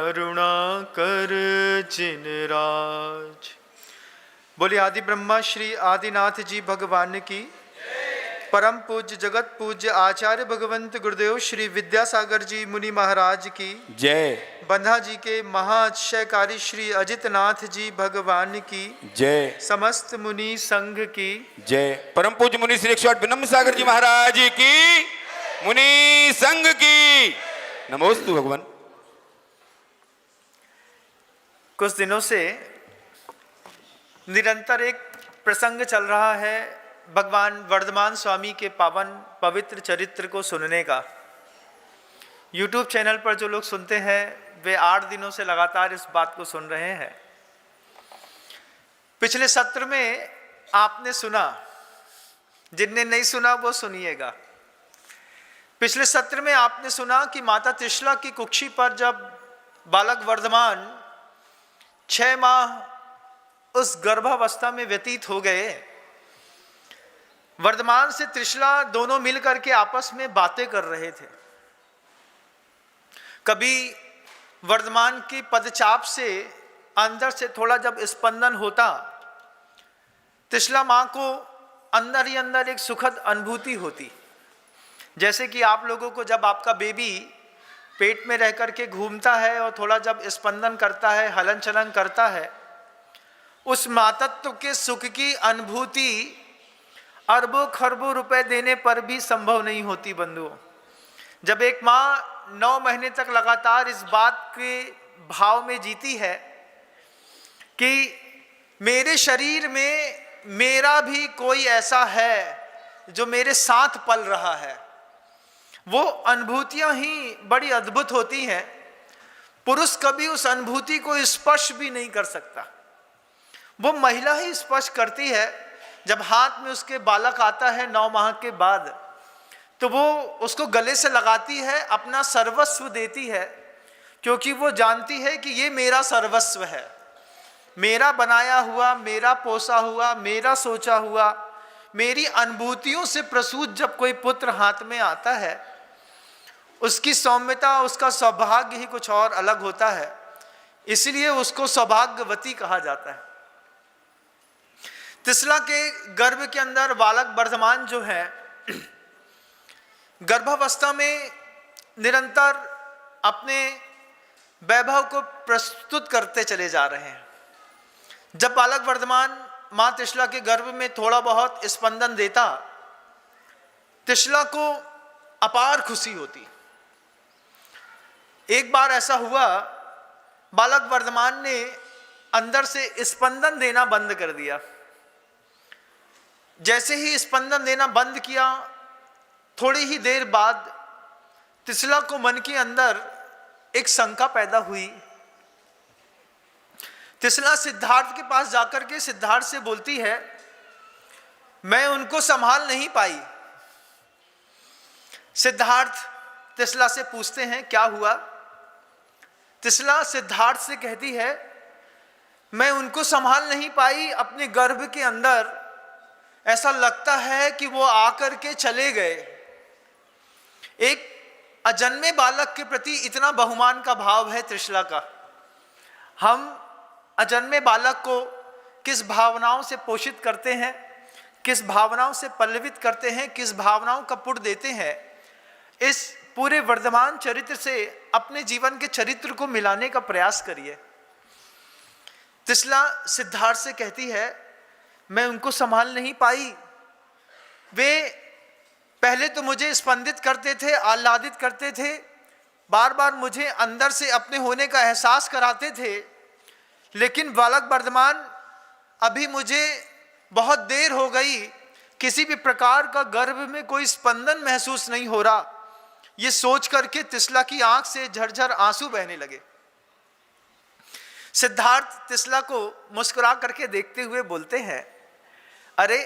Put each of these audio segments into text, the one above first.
करुणा कर जिन राज। बोले आदि ब्रह्मा श्री आदिनाथ जी भगवान की, परम पूज्य जगत पूज्य आचार्य भगवंत गुरुदेव श्री विद्यासागर जी मुनि महाराज की जय। बंधा जी के महाअतिशयकारी श्री अजितनाथ जी भगवान की जय। समस्त मुनि संघ की जय। परम पूज्य मुनि श्री 108 विनम्र सागर जी महाराज की, मुनि संघ की नमोस्तु भगवान। कुछ दिनों से निरंतर एक प्रसंग चल रहा है भगवान वर्धमान स्वामी के पावन पवित्र चरित्र को सुनने का। YouTube चैनल पर जो लोग सुनते हैं वे 8 दिनों से लगातार इस बात को सुन रहे हैं। पिछले सत्र में आपने सुना, जिनने नहीं सुना वो सुनिएगा। पिछले सत्र में आपने सुना कि माता त्रिशला की कुक्षी पर जब बालक वर्धमान 6 माह उस गर्भावस्था में व्यतीत हो गए, वर्धमान से त्रिशला दोनों मिलकर के आपस में बातें कर रहे थे। कभी वर्धमान की पदचाप से अंदर से थोड़ा जब स्पंदन होता, त्रिशला मां को अंदर ही अंदर एक सुखद अनुभूति होती। जैसे कि आप लोगों को जब आपका बेबी पेट में रह करके घूमता है और थोड़ा जब स्पंदन करता है, हलन चलन करता है, उस मातत्व के सुख की अनुभूति अरबों खरबों रुपए देने पर भी संभव नहीं होती बंधुओं। जब एक माँ 9 महीने तक लगातार इस बात के भाव में जीती है कि मेरे शरीर में मेरा भी कोई ऐसा है जो मेरे साथ पल रहा है, वो अनुभूतियां ही बड़ी अद्भुत होती हैं। पुरुष कभी उस अनुभूति को स्पर्श भी नहीं कर सकता, वो महिला ही स्पर्श करती है। जब हाथ में उसके बालक आता है 9 माह के बाद, तो वो उसको गले से लगाती है, अपना सर्वस्व देती है, क्योंकि वो जानती है कि ये मेरा सर्वस्व है, मेरा बनाया हुआ, मेरा पोसा हुआ, मेरा सोचा हुआ, मेरी अनुभूतियों से प्रसूत जब कोई पुत्र हाथ में आता है, उसकी सौम्यता, उसका सौभाग्य ही कुछ और अलग होता है। इसलिए उसको सौभाग्यवती कहा जाता है। त्रिशला के गर्भ के अंदर बालक वर्धमान जो है, गर्भावस्था में निरंतर अपने वैभव को प्रस्तुत करते चले जा रहे हैं। जब बालक वर्धमान मां त्रिशला के गर्भ में थोड़ा बहुत स्पंदन देता, त्रिशला को अपार खुशी होती। एक बार ऐसा हुआ, बालक वर्धमान ने अंदर से स्पंदन देना बंद कर दिया। जैसे ही स्पंदन देना बंद किया, थोड़ी ही देर बाद त्रिशला को मन के अंदर एक शंका पैदा हुई। त्रिशला सिद्धार्थ के पास जाकर के सिद्धार्थ से बोलती है, मैं उनको संभाल नहीं पाई। सिद्धार्थ त्रिशला से पूछते हैं क्या हुआ। त्रिशला सिद्धार्थ से कहती है, मैं उनको संभाल नहीं पाई, अपने गर्भ के अंदर ऐसा लगता है कि वो आकर के चले गए। एक अजन्मे बालक के प्रति इतना बहुमान का भाव है त्रिशला का। हम अजन्मे बालक को किस भावनाओं से पोषित करते हैं, किस भावनाओं से पल्लवित करते हैं, किस भावनाओं का पुट देते हैं, इस पूरे वर्धमान चरित्र से अपने जीवन के चरित्र को मिलाने का प्रयास करिए। त्रिशला सिद्धार्थ से कहती है, मैं उनको संभाल नहीं पाई। वे पहले तो मुझे स्पंदित करते थे, आह्लादित करते थे, बार बार मुझे अंदर से अपने होने का एहसास कराते थे, लेकिन बालक वर्धमान अभी मुझे बहुत देर हो गई, किसी भी प्रकार का गर्भ में कोई स्पंदन महसूस नहीं हो रहा। ये सोच करके त्रिशला की आंख से झरझर आंसू बहने लगे। सिद्धार्थ त्रिशला को मुस्कुरा करके देखते हुए बोलते हैं, अरे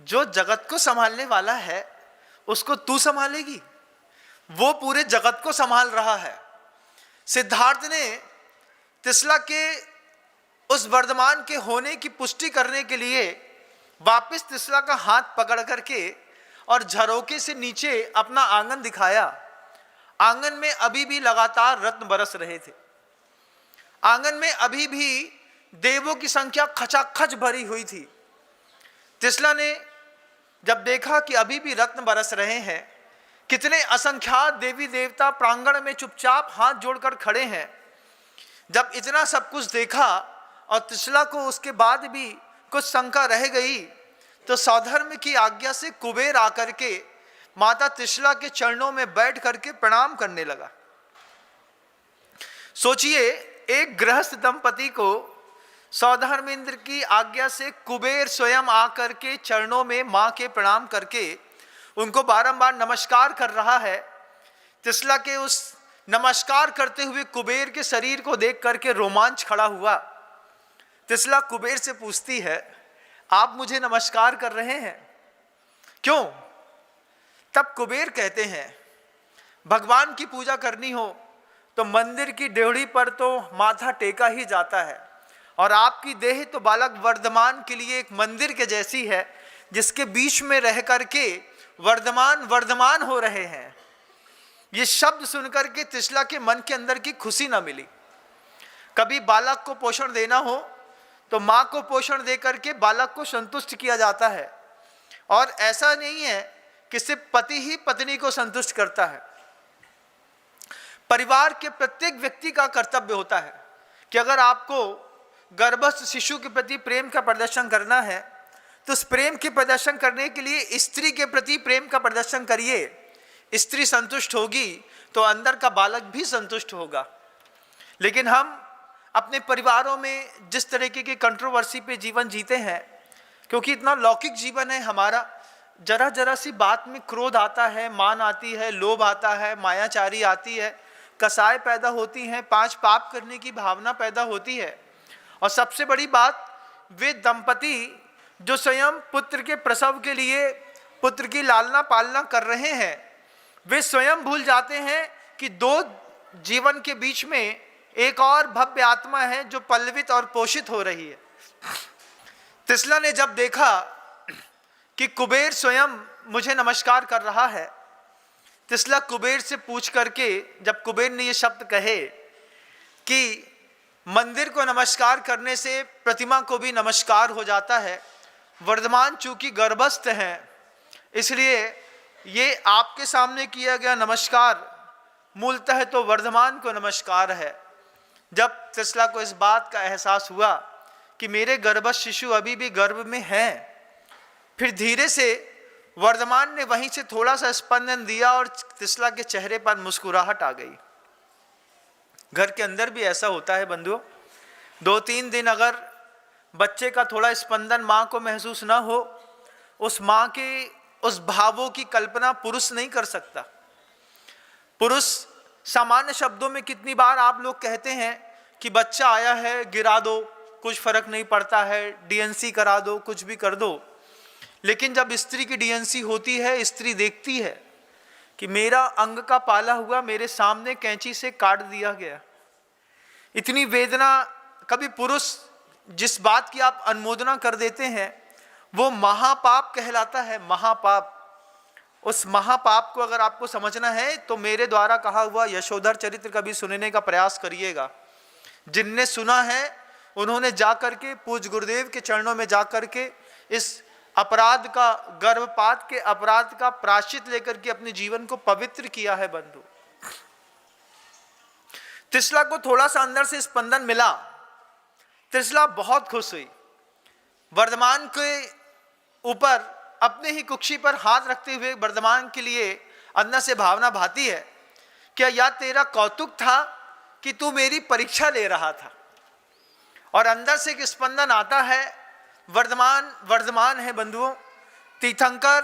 जो जगत को संभालने वाला है उसको तू संभालेगी, वो पूरे जगत को संभाल रहा है। सिद्धार्थ ने त्रिशला के उस वर्धमान के होने की पुष्टि करने के लिए वापस त्रिशला का हाथ पकड़ करके और झरोके से नीचे अपना आंगन दिखाया। आंगन में अभी भी लगातार रत्न बरस रहे थे। आंगन में अभी भी देवों की संख्या खचाखच भरी हुई थी। तिसला ने जब देखा कि अभी भी रत्न बरस रहे हैं, कितने असंख्यात देवी देवता प्रांगण में चुपचाप हाथ जोड़कर खड़े हैं, जब इतना सब कुछ देखा और तिसला को उसके बाद भी कुछ शंका रह गई, तो सौधर्म की आज्ञा से कुबेर आकर के माता तिसला के चरणों में बैठ करके प्रणाम करने लगा। सोचिए, एक गृहस्थ दंपति को सौधर्मेंद्र की आज्ञा से कुबेर स्वयं आकर के चरणों में मां के प्रणाम करके उनको बारंबार नमस्कार कर रहा है। तिसला के उस नमस्कार करते हुए कुबेर के शरीर को देख करके रोमांच खड़ा हुआ। तिसला कुबेर से पूछती है, आप मुझे नमस्कार कर रहे हैं, क्यों? तब कुबेर कहते हैं, भगवान की पूजा करनी हो तो मंदिर की डेवढ़ी पर तो माथा टेका ही जाता है, और आपकी देह तो बालक वर्धमान के लिए एक मंदिर के जैसी है, जिसके बीच में रह करके वर्धमान वर्धमान हो रहे हैं। ये शब्द सुनकर के तिसला के मन के अंदर की खुशी ना मिली। कभी बालक को पोषण देना हो तो माँ को पोषण दे करके बालक को संतुष्ट किया जाता है, और ऐसा नहीं है कि सिर्फ पति ही पत्नी को संतुष्ट करता है। परिवार के प्रत्येक व्यक्ति का कर्तव्य होता है कि अगर आपको गर्भस्थ शिशु के प्रति प्रेम का प्रदर्शन करना है तो उस प्रेम के प्रदर्शन करने के लिए स्त्री के प्रति प्रेम का प्रदर्शन करिए। स्त्री संतुष्ट होगी तो अंदर का बालक भी संतुष्ट होगा। लेकिन हम अपने परिवारों में जिस तरीके की कंट्रोवर्सी पे जीवन जीते हैं, क्योंकि इतना लौकिक जीवन है हमारा, जरा जरा सी बात में क्रोध आता है, मान आती है, लोभ आता है, मायाचारी आती है, कसाय पैदा होती हैं, 5 पाप करने की भावना पैदा होती है। और सबसे बड़ी बात, वे दंपति जो स्वयं पुत्र के प्रसव के लिए पुत्र की लालना पालना कर रहे हैं, वे स्वयं भूल जाते हैं कि 2 जीवन के बीच में एक और भव्य आत्मा है जो पल्लवित और पोषित हो रही है। तिसला ने जब देखा कि कुबेर स्वयं मुझे नमस्कार कर रहा है, तिसला कुबेर से पूछ करके, जब कुबेर ने ये शब्द कहे कि मंदिर को नमस्कार करने से प्रतिमा को भी नमस्कार हो जाता है, वर्धमान चूंकि गर्भस्थ हैं, इसलिए ये आपके सामने किया गया नमस्कार मूलतः तो वर्धमान को नमस्कार है। जब तिसला को इस बात का एहसास हुआ कि मेरे गर्भस्थ शिशु अभी भी गर्भ में हैं, फिर धीरे से वर्धमान ने वहीं से थोड़ा सा स्पंदन दिया और तिसला के चेहरे पर मुस्कुराहट आ गई। घर के अंदर भी ऐसा होता है बंधुओं, 2-3 दिन अगर बच्चे का थोड़ा स्पंदन माँ को महसूस ना हो, उस माँ के उस भावों की कल्पना पुरुष नहीं कर सकता। पुरुष सामान्य शब्दों में कितनी बार आप लोग कहते हैं कि बच्चा आया है, गिरा दो, कुछ फर्क नहीं पड़ता है, डीएनसी करा दो, कुछ भी कर दो। लेकिन जब स्त्री की डीएनसी होती है, स्त्री देखती है कि मेरा अंग का पाला हुआ मेरे सामने कैंची से काट दिया गया, इतनी वेदना। कभी पुरुष जिस बात की आप अनुमोदना कर देते हैं वो महापाप कहलाता है, महापाप। उस महापाप को अगर आपको समझना है तो मेरे द्वारा कहा हुआ यशोधर चरित्र कभी सुनने का प्रयास करिएगा। जिनने सुना है उन्होंने जाकर के पूज्य गुरुदेव के चरणों में जाकर के इस अपराध का, गर्भपात के अपराध का प्रायश्चित लेकर के अपने जीवन को पवित्र किया है बंधु। तिसला को थोड़ा सा अंदर से स्पंदन मिला, तिसला बहुत खुश हुई। वर्धमान के ऊपर अपने ही कुक्षी पर हाथ रखते हुए वर्धमान के लिए अंदर से भावना भाती है, क्या यह तेरा कौतुक था कि तू मेरी परीक्षा ले रहा था? और अंदर से एक स्पंदन आता है, वर्धमान वर्धमान है बंधुओं। तीर्थंकर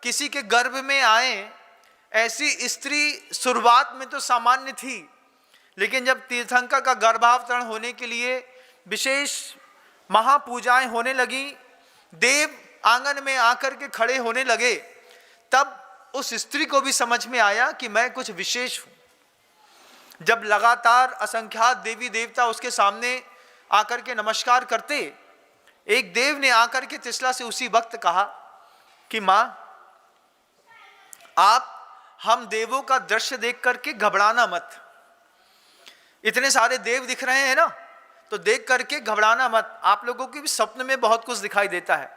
किसी के गर्भ में आए, ऐसी स्त्री शुरुआत में तो सामान्य थी, लेकिन जब तीर्थंकर का गर्भावतरण होने के लिए विशेष महापूजाएं होने लगी, देव आंगन में आकर के खड़े होने लगे, तब उस स्त्री को भी समझ में आया कि मैं कुछ विशेष हूं। जब लगातार असंख्यात देवी देवता उसके सामने आकर के नमस्कार करते, एक देव ने आकर के तिसला से उसी वक्त कहा कि मां, आप हम देवों का दृश्य देख करके घबराना मत। इतने सारे देव दिख रहे हैं ना, तो देख करके घबराना मत। आप लोगों के भी स्वप्न में बहुत कुछ दिखाई देता है।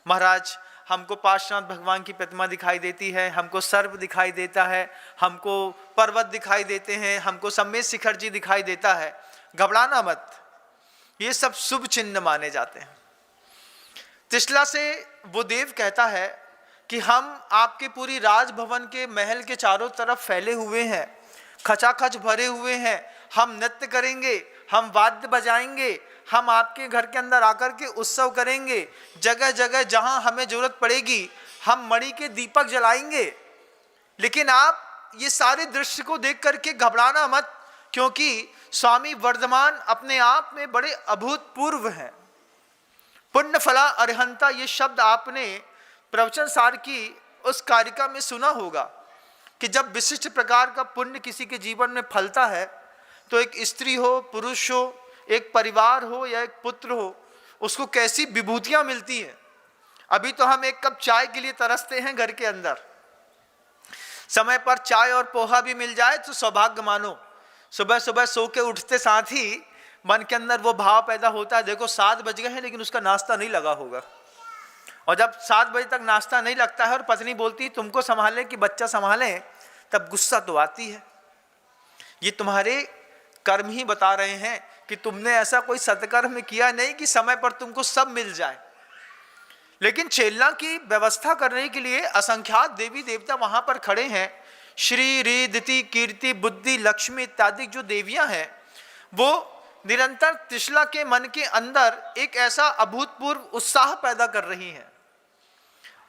महाराज हमको पार्श्वनाथ भगवान की प्रतिमा दिखाई देती है, हमको सर्प दिखाई देता है, हमको पर्वत दिखाई देते हैं, हमको सम्मेद शिखर जी दिखाई देता है। घबराना मत, ये सब शुभ चिन्ह माने जाते हैं। त्रिशला से वो देव कहता है कि हम आपके पूरी राजभवन के महल के चारों तरफ फैले हुए हैं, खचाखच भरे हुए हैं, हम नृत्य करेंगे, हम वाद्य बजाएंगे, हम आपके घर के अंदर आकर के उत्सव करेंगे, जगह जगह जहां हमें जरूरत पड़ेगी हम मणि के दीपक जलाएंगे। लेकिन आप ये सारे दृश्य को देख करके घबराना मत, क्योंकि स्वामी वर्धमान अपने आप में बड़े अभूतपूर्व हैं। पुण्य फला अरहंता, ये शब्द आपने प्रवचन सार की उस कारिका में सुना होगा कि जब विशिष्ट प्रकार का पुण्य किसी के जीवन में फलता है तो एक स्त्री हो, पुरुष हो, एक परिवार हो या एक पुत्र हो, उसको कैसी विभूतियां मिलती हैं। अभी तो हम एक कप चाय के लिए तरसते हैं घर के अंदर, समय पर चाय और पोहा भी मिल जाए तो सौभाग्य मानो। सुबह सुबह सो के उठते साथ ही मन के अंदर वो भाव पैदा होता है, देखो 7 बज गए हैं लेकिन उसका नाश्ता नहीं लगा होगा। और जब 7 बजे तक नाश्ता नहीं लगता है और पत्नी बोलती है तुमको संभाले कि बच्चा संभाले, तब गुस्सा तो आती है। ये तुम्हारे कर्म ही बता रहे हैं कि तुमने ऐसा कोई सत्कर्म किया नहीं कि समय पर तुमको सब मिल जाए। लेकिन छेलना की व्यवस्था करने के लिए असंख्यात देवी देवता वहां पर खड़े हैं। श्री, री, दिति, कीर्ति, बुद्धि, लक्ष्मी इत्यादि जो देवियां हैं वो निरंतर त्रिशला के मन के अंदर एक ऐसा अभूतपूर्व उत्साह पैदा कर रही हैं।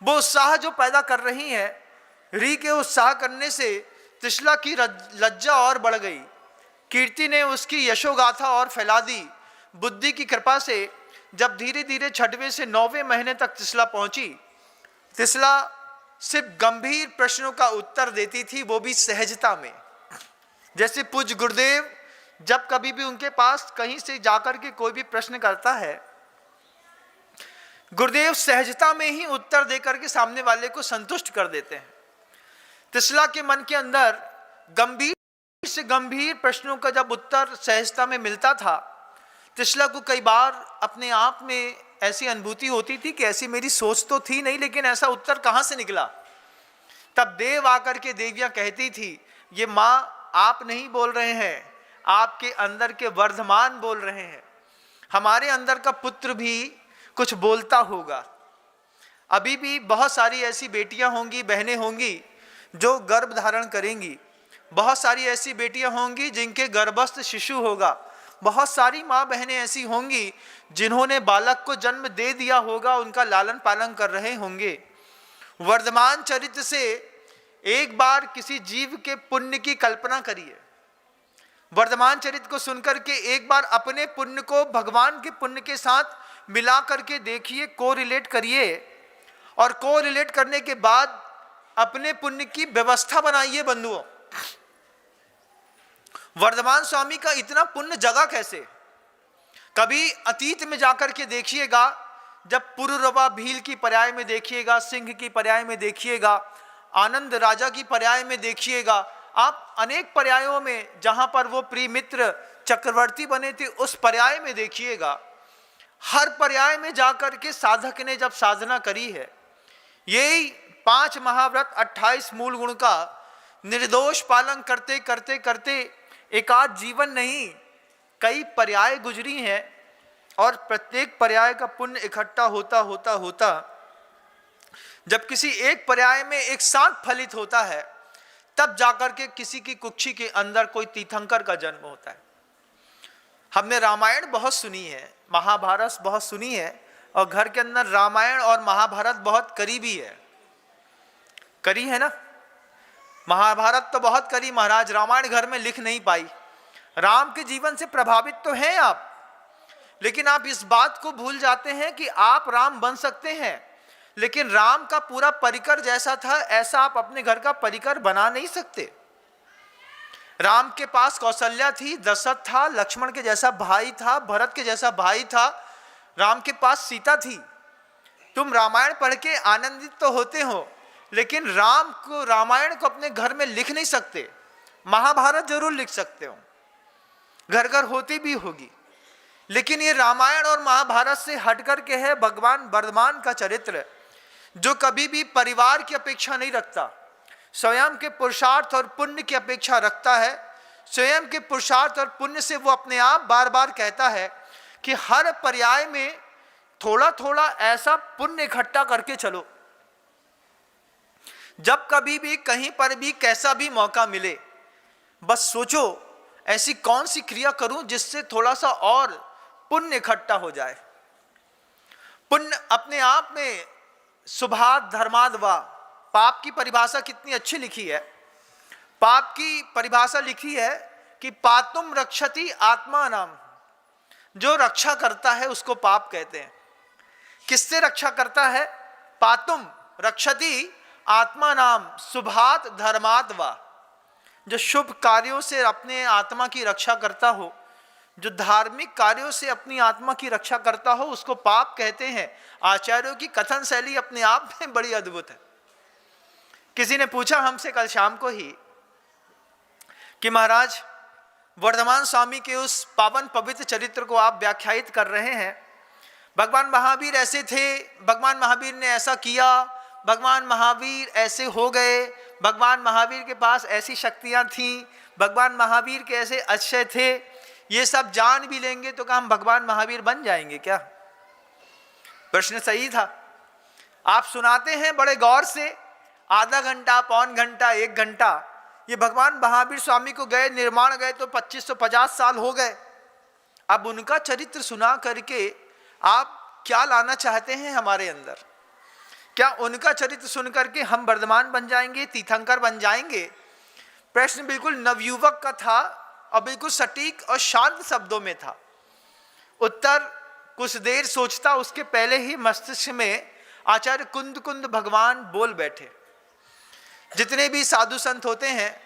वो उत्साह जो पैदा कर रही हैं, री के उत्साह करने से त्रिशला की लज्जा और बढ़ गई, कीर्ति ने उसकी यशोगाथा और फैला दी। बुद्धि की कृपा से जब धीरे धीरे 6वें से 9वें महीने तक त्रिशला पहुंची, त्रिशला सिर्फ गंभीर प्रश्नों का उत्तर देती थी, वो भी सहजता में। जैसे पूज्य गुरुदेव जब कभी भी उनके पास कहीं से जाकर के कोई भी प्रश्न करता है, गुरुदेव सहजता में ही उत्तर देकर के सामने वाले को संतुष्ट कर देते हैं। त्रिशला के मन के अंदर गंभीर से गंभीर प्रश्नों का जब उत्तर सहजता में मिलता था, त्रिशला को कई बार अपने आप में ऐसी अनुभूति होती थी कि ऐसी मेरी सोच तो थी नहीं, लेकिन ऐसा उत्तर कहां से निकला। तब देव आकर के देवियां कहती थी, ये माँ आप नहीं बोल रहे हैं, आपके अंदर के वर्धमान बोल रहे हैं। हमारे अंदर का पुत्र भी कुछ बोलता होगा। अभी भी बहुत सारी ऐसी बेटियां होंगी, बहनें होंगी जो गर्भ धारण करेंगी। बहुत सारी ऐसी बेटियां होंगी जिनके गर्भस्थ शिशु होगा। बहुत सारी माँ बहनें ऐसी होंगी जिन्होंने बालक को जन्म दे दिया होगा, उनका लालन पालन कर रहे होंगे। वर्धमान चरित्र से एक बार किसी जीव के पुण्य की कल्पना करिए। वर्धमान चरित्र को सुनकर के एक बार अपने पुण्य को भगवान के पुण्य के साथ मिला करके देखिए, कोरिलेट करिए, और कोरिलेट करने के बाद अपने पुण्य की व्यवस्था बनाइए। बंधुओं, वर्धमान स्वामी का इतना पुण्य जगा कैसे? कभी अतीत में जाकर के देखिएगा, जब पुरुरवा भील की पर्याय में देखिएगा, सिंह की पर्याय में देखिएगा, आनंद राजा की पर्याय में देखिएगा, आप अनेक पर्यायों में जहां पर वो प्रिय मित्र चक्रवर्ती बने थे उस पर्याय में देखिएगा। हर पर्याय में जाकर के साधक ने जब साधना करी है, यही 5 महाव्रत 28 मूल गुण का निर्दोष पालन करते करते करते एकाध जीवन नहीं कई पर्याय गुजरी हैं, और प्रत्येक पर्याय का पुण्य इकट्ठा होता होता होता जब किसी एक पर्याय में एक साथ फलित होता है, तब जाकर के किसी की कुक्षी के अंदर कोई तीर्थंकर का जन्म होता है। हमने रामायण बहुत सुनी है, महाभारत बहुत सुनी है, और घर के अंदर रामायण और महाभारत बहुत करीबी है। करी है ना? महाभारत तो बहुत करी महाराज, रामायण घर में लिख नहीं पाई। राम के जीवन से प्रभावित तो हैं आप, लेकिन आप इस बात को भूल जाते हैं कि आप राम बन सकते हैं, लेकिन राम का पूरा परिकर जैसा था ऐसा आप अपने घर का परिकर बना नहीं सकते। राम के पास कौशल्या थी, दशरथ था, लक्ष्मण के जैसा भाई था, भरत के जैसा भाई था, राम के पास सीता थी। तुम रामायण पढ़ के आनंदित तो होते हो, लेकिन राम को, रामायण को अपने घर में लिख नहीं सकते। महाभारत जरूर लिख सकते हो। घर घर होती भी होगी, लेकिन ये रामायण और महाभारत से हट करके है भगवान वर्धमान का चरित्र, जो कभी भी परिवार की अपेक्षा नहीं रखता, स्वयं के पुरुषार्थ और पुण्य की अपेक्षा रखता है। स्वयं के पुरुषार्थ और पुण्य से वो अपने आप बार बार कहता है कि हर पर्याय में थोड़ा थोड़ा ऐसा पुण्य इकट्ठा करके चलो, जब कभी भी कहीं पर भी कैसा भी मौका मिले, बस सोचो ऐसी कौन सी क्रिया करूं जिससे थोड़ा सा और पुण्य इकट्ठा हो जाए। पुण्य अपने आप में शुभात् धर्माद् वा, पाप की परिभाषा कितनी अच्छी लिखी है। पाप की परिभाषा लिखी है कि पातुम रक्षति आत्मा नाम, जो रक्षा करता है उसको पाप कहते हैं। किससे रक्षा करता है? पातुम रक्षति आत्मा नाम शुभात् धर्माद् वा, जो शुभ कार्यों से अपने आत्मा की रक्षा करता हो, जो धार्मिक कार्यों से अपनी आत्मा की रक्षा करता हो, उसको पाप कहते हैं। आचार्यों की कथन शैली अपने आप में बड़ी अद्भुत है। किसी ने पूछा हमसे कल शाम को ही कि महाराज, वर्धमान स्वामी के उस पावन पवित्र चरित्र को आप व्याख्यायित कर रहे हैं, भगवान महावीर ऐसे थे, भगवान महावीर ने ऐसा किया, भगवान महावीर ऐसे हो गए, भगवान महावीर के पास ऐसी शक्तियां थीं, भगवान महावीर के ऐसे आशय थे, ये सब जान भी लेंगे तो क्या हम भगवान महावीर बन जाएंगे क्या? प्रश्न सही था। आप सुनाते हैं बड़े गौर से, आधा घंटा, पौन घंटा, 1 घंटा। ये भगवान महावीर स्वामी को गए निर्माण गए तो 2550 साल हो गए। अब उनका चरित्र सुना करके आप क्या लाना चाहते हैं हमारे अंदर? क्या उनका चरित्र सुन करके हम वर्धमान बन जाएंगे, तीर्थंकर बन जाएंगे? प्रश्न बिल्कुल नवयुवक का था और बिल्कुल सटीक और शांत शब्दों में था। उत्तर कुछ देर सोचता, उसके पहले ही मस्तिष्क में आचार्य कुंद कुंद भगवान बोल बैठे। जितने भी साधु संत होते हैं,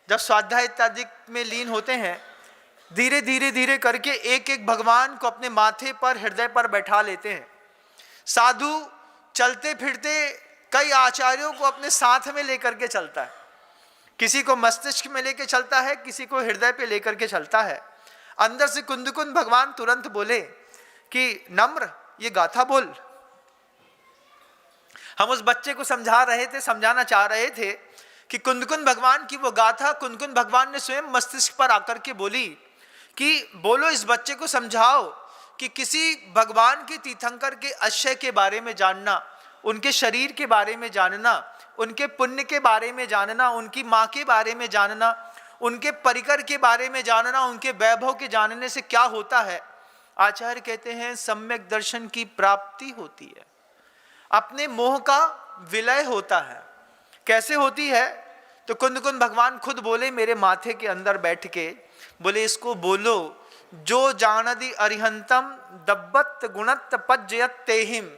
जब स्वाध्याय इत्यादि में लीन होते हैं, धीरे धीरे धीरे करके एक एक भगवान को अपने माथे पर, हृदय पर बैठा लेते हैं। साधु चलते फिरते कई आचार्यों को अपने साथ में लेकर के चलता है। किसी को मस्तिष्क में लेकर चलता है, किसी को हृदय पे लेकर के चलता है। अंदर से कुंद कुंद भगवान तुरंत बोले कि नम्र, ये गाथा बोल। हम उस बच्चे को समझा रहे थे, समझाना चाह रहे थे कि कुंद कुंद भगवान की वो गाथा कुंद कुंद भगवान ने स्वयं मस्तिष्क पर आकर के बोली कि बोलो, इस बच्चे को समझाओ कि किसी भगवान के तीर्थंकर के आशय के बारे में जानना, उनके शरीर के बारे में जानना, उनके पुण्य के बारे में जानना, उनकी माँ के बारे में जानना, उनके परिकर के बारे में जानना, उनके वैभव के जानने से क्या होता है? आचार्य कहते हैं सम्यक दर्शन की प्राप्ति होती है, अपने मोह का विलय होता है। कैसे होती है? तो कुंद कुंद भगवान खुद बोले मेरे माथे के अंदर बैठ के, बोले इसको बोलो, जो जानदि अरिहंतम दब्बत गुणत पज्जयत तेहिम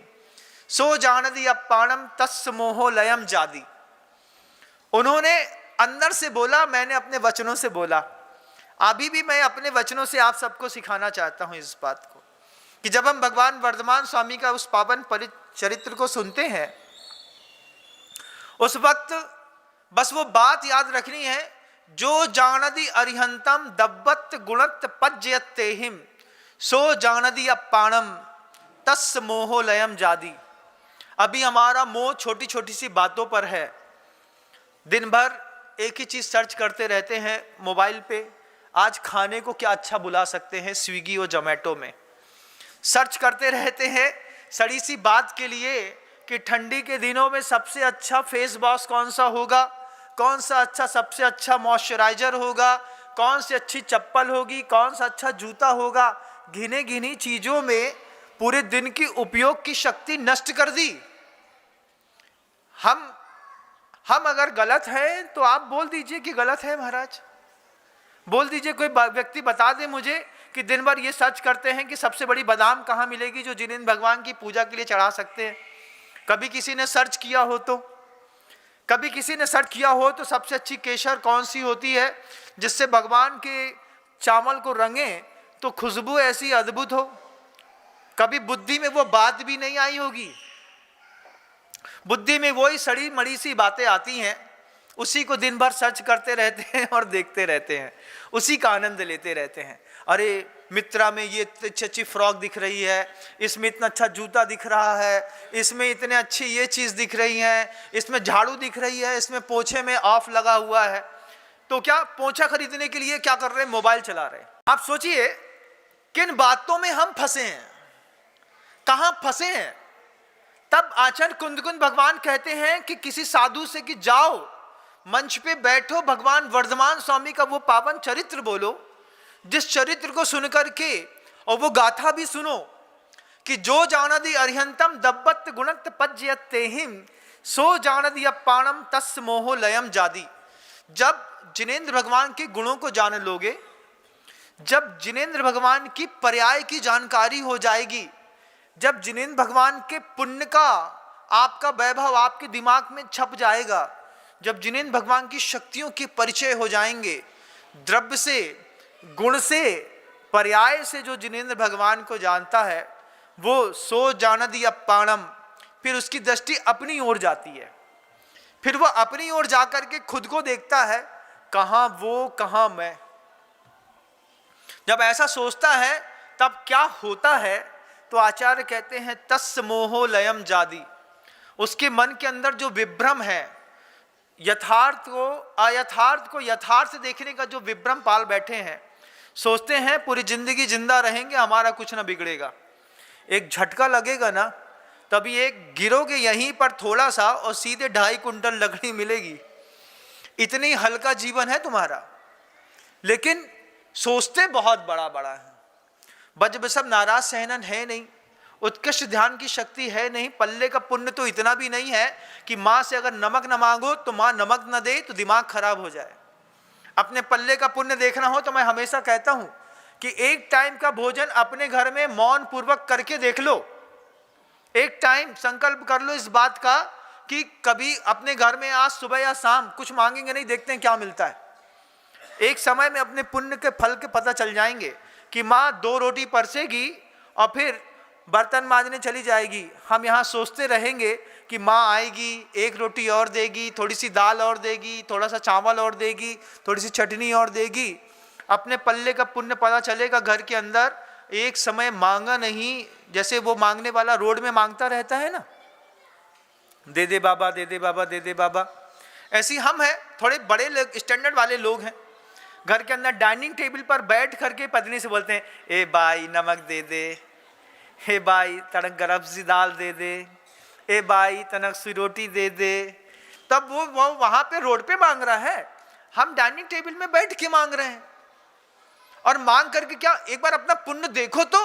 सो जानदि अपाणम तस् मोहो लयम जादी। उन्होंने अंदर से बोला, मैंने अपने वचनों से बोला। अभी भी मैं अपने वचनों से आप सबको सिखाना चाहता हूं इस बात को कि जब हम भगवान वर्धमान स्वामी का उस पावन चरित्र को सुनते हैं, उस वक्त बस वो बात याद रखनी है, जो जानदि अरिहंतम दब्बत गुणत पज्जयत तेहिम सो जानदि अपाणम तस् मोहो लयम जादी। अभी हमारा मोह छोटी छोटी सी बातों पर है। दिन भर एक ही चीज सर्च करते रहते हैं मोबाइल पे, आज खाने को क्या अच्छा बुला सकते हैं स्विगी और जोमेटो में। सर्च करते रहते हैं सड़ी सी बात के लिए कि ठंडी के दिनों में सबसे अच्छा फेस वॉश कौन सा होगा, कौन सा अच्छा सबसे अच्छा मॉइस्चराइजर होगा, कौन सी अच्छी चप्पल होगी, कौन सा अच्छा जूता होगा। घिने घिनी चीजों में पूरे दिन की उपयोग की शक्ति नष्ट कर दी। हम अगर गलत हैं तो आप बोल दीजिए कि गलत है महाराज, बोल दीजिए, कोई व्यक्ति बता दे मुझे कि दिन भर ये सर्च करते हैं कि सबसे बड़ी बादाम कहाँ मिलेगी जो जिन भगवान की पूजा के लिए चढ़ा सकते हैं। कभी किसी ने सर्च किया हो तो, कभी किसी ने सर्च किया हो तो सबसे अच्छी केसर कौन सी होती है जिससे भगवान के चावल को रंगे तो खुशबू ऐसी अद्भुत हो। कभी बुद्धि में वो बात भी नहीं आई होगी, बुद्धि में वही सड़ी मड़ी सी बातें आती हैं, उसी को दिन भर सर्च करते रहते हैं और देखते रहते हैं, उसी का आनंद लेते रहते हैं। अरे मित्रा में ये अच्छी अच्छी फ्रॉक दिख रही है, इसमें इतना अच्छा जूता दिख रहा है, इसमें इतने अच्छी ये चीज दिख रही है, इसमें झाड़ू दिख रही है, इसमें पोछे में ऑफ लगा हुआ है। तो क्या पोछा खरीदने के लिए क्या कर रहे हैं? मोबाइल चला रहे हैं। आप सोचिए किन बातों में हम फंसे हैं, कहां फंसे हैं। तब आचार्य कुंदकुंद भगवान कहते हैं कि किसी साधु से कि जाओ मंच पे बैठो, भगवान वर्धमान स्वामी का वो पावन चरित्र बोलो, जिस चरित्र को सुनकर के और वो गाथा भी सुनो कि जो जानदि अरिहंतम दब्बत गुणत पज्यतेहिम सो जानदि अपाणम तस् मोहो लयम जादी। जब जिनेंद्र भगवान के गुणों को जान लोगे, जब जिनेंद्र भगवान की पर्याय की जानकारी हो जाएगी, जब जिनेंद्र भगवान के पुण्य का आपका वैभव आपके दिमाग में छप जाएगा, जब जिनेंद्र भगवान की शक्तियों के परिचय हो जाएंगे, द्रव्य से, गुण से, पर्याय से जो जिनेंद्र भगवान को जानता है वो सो जानदि अपाणम, फिर उसकी दृष्टि अपनी ओर जाती है, फिर वो अपनी ओर जाकर के खुद को देखता है, कहां वो कहां मैं। जब ऐसा सोचता है तब क्या होता है? तो आचार्य कहते हैं तस् मोहो लयम जादी। उसके मन के अंदर जो विभ्रम है, यथार्थ को अयथार्थ को यथार्थ देखने का जो विभ्रम पाल बैठे हैं, सोचते हैं पूरी जिंदगी जिंदा रहेंगे, हमारा कुछ ना बिगड़ेगा। एक झटका लगेगा ना, तभी एक गिरोगे यहीं पर थोड़ा सा और सीधे 2.5 कुंटल लकड़ी मिलेगी। इतनी हल्का जीवन है तुम्हारा, लेकिन सोचते बहुत बड़ा बड़ा है। बज बसब नाराज सहनन है नहीं, उत्कृष्ट ध्यान की शक्ति है नहीं, पल्ले का पुण्य तो इतना भी नहीं है कि माँ से अगर नमक न मांगो तो माँ नमक न दे तो दिमाग खराब हो जाए। अपने पल्ले का पुण्य देखना हो तो मैं हमेशा कहता हूं कि एक टाइम का भोजन अपने घर में मौन पूर्वक करके देख लो। एक टाइम संकल्प कर लो इस बात का कि कभी अपने घर में आज सुबह या शाम कुछ मांगेंगे नहीं, देखते हैं क्या मिलता है। एक समय में अपने पुण्य के फल के पता चल जाएंगे कि माँ 2 रोटी परसेगी और फिर बर्तन मांजने चली जाएगी। हम यहाँ सोचते रहेंगे कि माँ आएगी, 1 रोटी और देगी, थोड़ी सी दाल और देगी, थोड़ा सा चावल और देगी, थोड़ी सी चटनी और देगी। अपने पल्ले का पुण्य पता चलेगा घर के अंदर। एक समय मांगा नहीं, जैसे वो मांगने वाला रोड में मांगता रहता है ना, दे दे बाबा, दे दे बाबा, दे दे बाबा। ऐसी हम हैं, थोड़े बड़े स्टैंडर्ड वाले लोग हैं। घर के अंदर डाइनिंग टेबल पर बैठ करके पत्नी से बोलते हैं, ए भाई नमक दे दे, हे भाई तनक गरम सी दाल दे दे, ए भाई तनक सी रोटी दे दे। तब वो वहां पे रोड पे मांग रहा है, हम डाइनिंग टेबल में बैठ के मांग रहे हैं। और मांग करके क्या, एक बार अपना पुण्य देखो तो,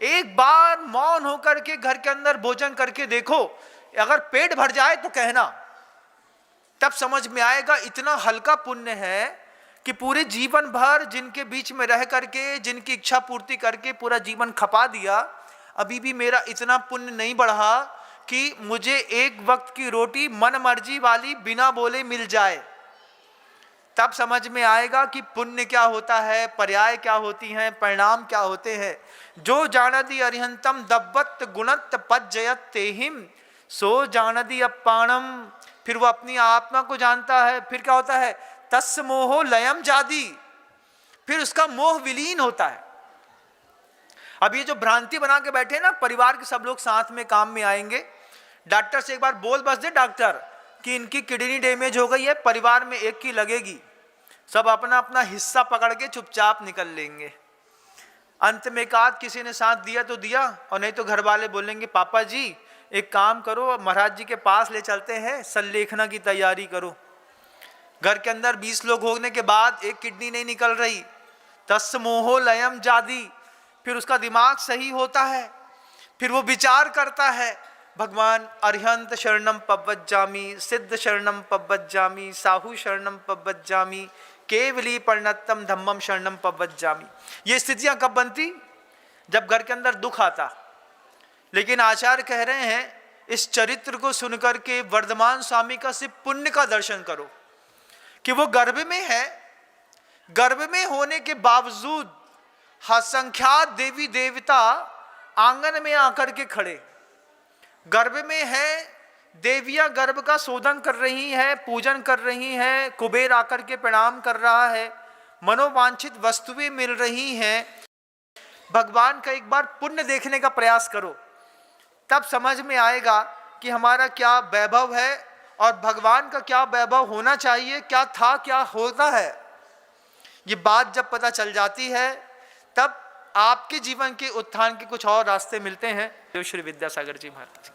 एक बार मौन होकर के घर के अंदर भोजन करके देखो। अगर पेट भर जाए तो कहना, तब समझ में आएगा इतना हल्का पुण्य है कि पूरे जीवन भर जिनके बीच में रह करके, जिनकी इच्छा पूर्ति करके पूरा जीवन खपा दिया, अभी भी मेरा इतना पुण्य नहीं बढ़ा कि मुझे एक वक्त की रोटी मन मर्जी वाली बिना बोले मिल जाए। तब समझ में आएगा कि पुण्य क्या होता है, पर्याय क्या होती हैं, परिणाम क्या होते हैं। जो जानदि अरिहंतम दब्बत गुणत पज्जयत तेहिम सो जानदि अपाणम। फिर वो अपनी आत्मा को जानता है। फिर क्या होता है? तस् मोहो लयम जादी, फिर उसका मोह विलीन होता है। अब ये जो भ्रांति बना के बैठे ना, परिवार के सब लोग साथ में काम में आएंगे, डॉक्टर से एक बार बोल बस दे डॉक्टर कि इनकी किडनी डैमेज हो गई है, परिवार में एक की लगेगी, सब अपना अपना हिस्सा पकड़ के चुपचाप निकल लेंगे। अंत में एक आध किसी ने साथ दिया तो दिया, और नहीं तो घर वाले बोलेंगे पापा जी एक काम करो, महाराज जी के पास ले चलते हैं, संलेखना की तैयारी करो। घर के अंदर 20 लोग होने के बाद एक किडनी नहीं निकल रही, तस् मोहो लयम जादी। फिर उसका दिमाग सही होता है, फिर वो विचार करता है, भगवान अरिहंत शरणम पव्वज्जामि, सिद्ध शरणम पव्वज्जामि, साहू शरणम पव्वज्जामि, केवली परिणतम धम्मम शरणम पव्वज्जामि। ये स्थितियां कब बनती? जब घर के अंदर दुख आता। लेकिन आचार्य कह रहे हैं इस चरित्र को सुनकर के वर्धमान स्वामी का सिर्फ पुण्य का दर्शन करो कि वो गर्भ में है, गर्भ में होने के बावजूद असंख्यात देवी देवता आंगन में आकर के खड़े, गर्भ में है, देवियां गर्भ का शोधन कर रही हैं, पूजन कर रही हैं, कुबेर आकर के प्रणाम कर रहा है, मनोवांछित वस्तुएं मिल रही हैं, भगवान का एक बार पुण्य देखने का प्रयास करो, तब समझ में आएगा कि हमारा क्या वैभव है और भगवान का क्या वैभव होना चाहिए, क्या था, क्या होता है। ये बात जब पता चल जाती है तब आपके जीवन के उत्थान के कुछ और रास्ते मिलते हैं। देव श्री विद्यासागर जी महाराज,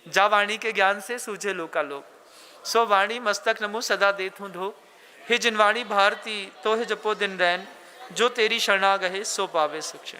जा वाणी के ज्ञान से सूझे लोकालोक, सो वाणी मस्तक नमो सदा देत हूँ धो, हे जिनवाणी भारती तो है जपो दिन रैन, जो तेरी शरणा गहे सो पावे सुख।